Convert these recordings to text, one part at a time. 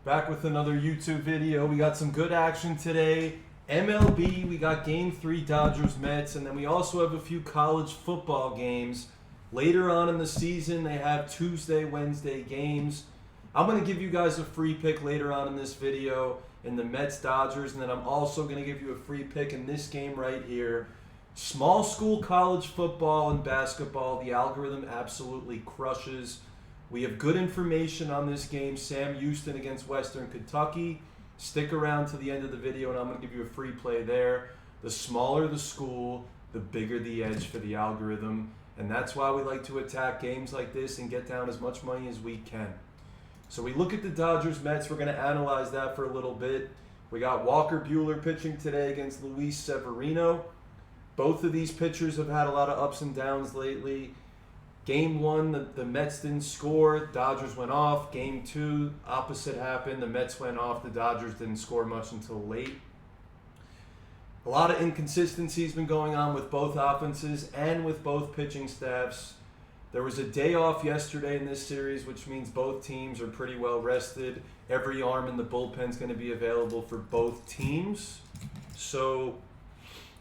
Back with another YouTube video. We got some good action today. MLB, we got Game 3 Dodgers-Mets, and then we also have a few college football games. Later on in the season, they have Tuesday, Wednesday games. I'm going to give you guys a free pick later on in this video in the Mets-Dodgers, and then I'm also going to give you a free pick in this game right here. Small school college football and basketball, the algorithm absolutely crushes. We have good information on this game, Sam Houston against Western Kentucky. Stick around to the end of the video and I'm going to give you a free play there. The smaller the school, the bigger the edge for the algorithm. And that's why we like to attack games like this and get down as much money as we can. So we look at the Dodgers-Mets. We're going to analyze that for a little bit. We got Walker Buehler pitching today against Luis Severino. Both of these pitchers have had a lot of ups and downs lately. Game 1, the Mets didn't score. Dodgers went off. Game 2, opposite happened. The Mets went off. The Dodgers didn't score much until late. A lot of inconsistencies been going on with both offenses and with both pitching staffs. There was a day off yesterday in this series, which means both teams are pretty well rested. Every arm in the bullpen is going to be available for both teams. So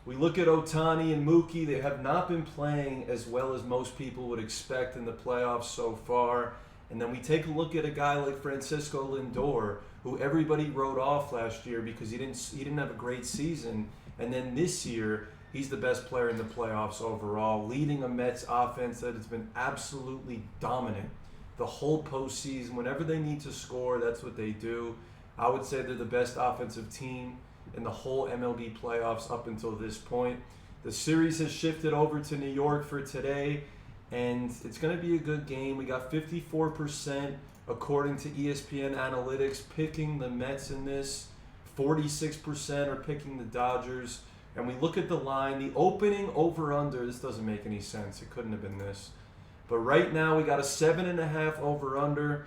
we look at Ohtani and Mookie. They have not been playing as well as most people would expect in the playoffs so far. And then we take a look at a guy like Francisco Lindor, who everybody wrote off last year because he didn't have a great season. And then this year, he's the best player in the playoffs overall, leading a Mets offense that has been absolutely dominant the whole postseason. Whenever they need to score, that's what they do. I would say they're the best offensive team in the whole MLB playoffs up until this point. The series has shifted over to New York for today, and it's going to be a good game. We got 54%, according to ESPN Analytics, picking the Mets in this. 46% are picking the Dodgers. And we look at the line. The opening over-under, this doesn't make any sense. It couldn't have been this. But right now, we got a 7.5 over-under.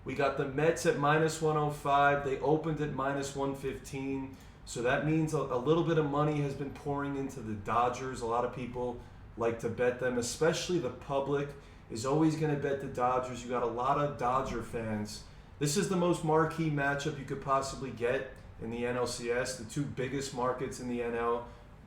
We got the Mets at minus 105. They opened at minus 115. So that means a little bit of money has been pouring into the Dodgers. A lot of people like to bet them, especially the public is always going to bet the Dodgers. You got a lot of Dodger fans. This is the most marquee matchup you could possibly get in the NLCS, the two biggest markets in the NL,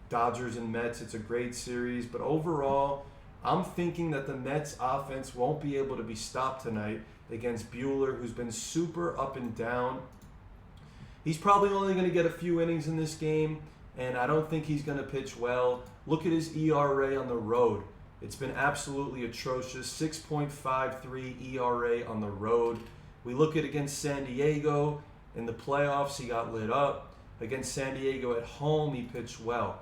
Dodgers and Mets. It's a great series, but overall, I'm thinking that the Mets offense won't be able to be stopped tonight against Buehler, who's been super up and down. He's probably only going to get a few innings in this game, and I don't think he's going to pitch well. Look at his ERA on the road. It's been absolutely atrocious, 6.53 ERA on the road. We look at against San Diego. In the playoffs, he got lit up. Against San Diego at home, he pitched well.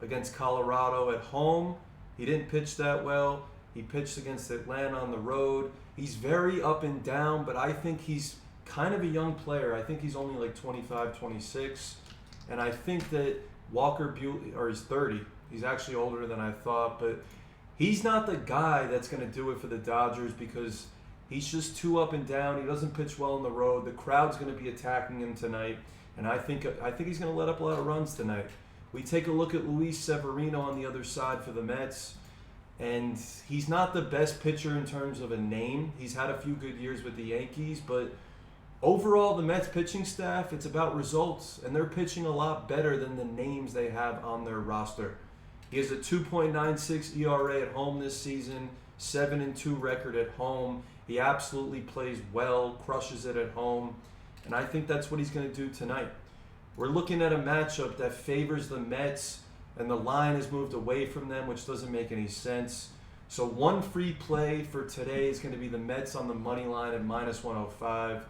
Against Colorado at home, he didn't pitch that well. He pitched against Atlanta on the road. He's very up and down, but I think he's kind of a young player. I think he's only like 25, 26. And I think that Walker Buehler, or he's 30. He's actually older than I thought, but he's not the guy that's going to do it for the Dodgers because he's just too up and down. He doesn't pitch well on the road. The crowd's going to be attacking him tonight, and I think he's going to let up a lot of runs tonight. We take a look at Luis Severino on the other side for the Mets, and he's not the best pitcher in terms of a name. He's had a few good years with the Yankees, but overall, the Mets pitching staff, it's about results, and they're pitching a lot better than the names they have on their roster. He has a 2.96 ERA at home this season, 7-2 record at home. He absolutely plays well, crushes it at home, and I think that's what he's going to do tonight. We're looking at a matchup that favors the Mets, and the line has moved away from them, which doesn't make any sense. So one free play for today is going to be the Mets on the money line at minus 105.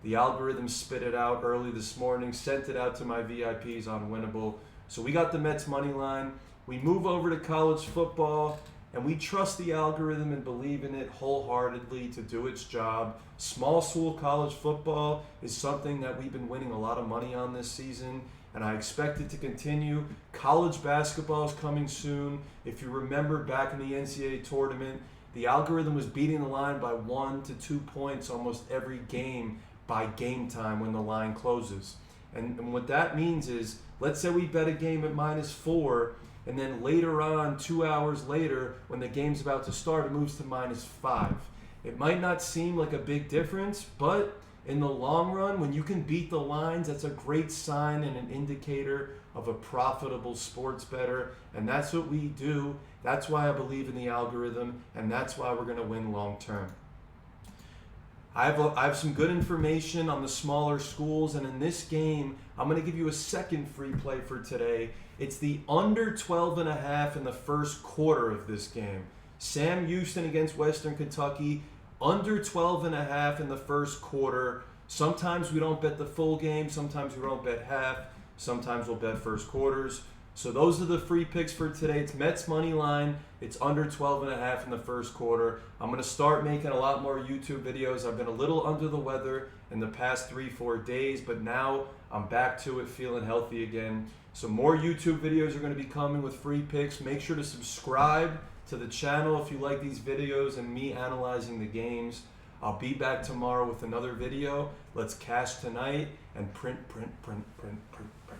The algorithm spit it out early this morning, sent it out to my VIPs on Winnable. So we got the Mets money line. We move over to college football, and we trust the algorithm and believe in it wholeheartedly to do its job. Small school college football is something that we've been winning a lot of money on this season, and I expect it to continue. College basketball is coming soon. If you remember back in the NCAA tournament, the algorithm was beating the line by 1 to 2 points almost every game by game time when the line closes. And what that means is, let's say we bet a game at -4, and then later on, 2 hours later, when the game's about to start, it moves to -5. It might not seem like a big difference, but in the long run, when you can beat the lines, that's a great sign and an indicator of a profitable sports bettor. And that's what we do. That's why I believe in the algorithm, and that's why we're going to win long term. I have some good information on the smaller schools, and in this game, I'm going to give you a second free play for today. It's the under 12.5 in the first quarter of this game. Sam Houston against Western Kentucky, under 12.5 in the first quarter. Sometimes we don't bet the full game, sometimes we don't bet half, sometimes we'll bet first quarters. So those are the free picks for today. It's Mets money line. It's under 12.5 in the first quarter. I'm going to start making a lot more YouTube videos. I've been a little under the weather in the past 3-4 days, but now I'm back to it, feeling healthy again. So more YouTube videos are going to be coming with free picks. Make sure to subscribe to the channel if you like these videos and me analyzing the games. I'll be back tomorrow with another video. Let's cash tonight and print, print, print, print, print, print.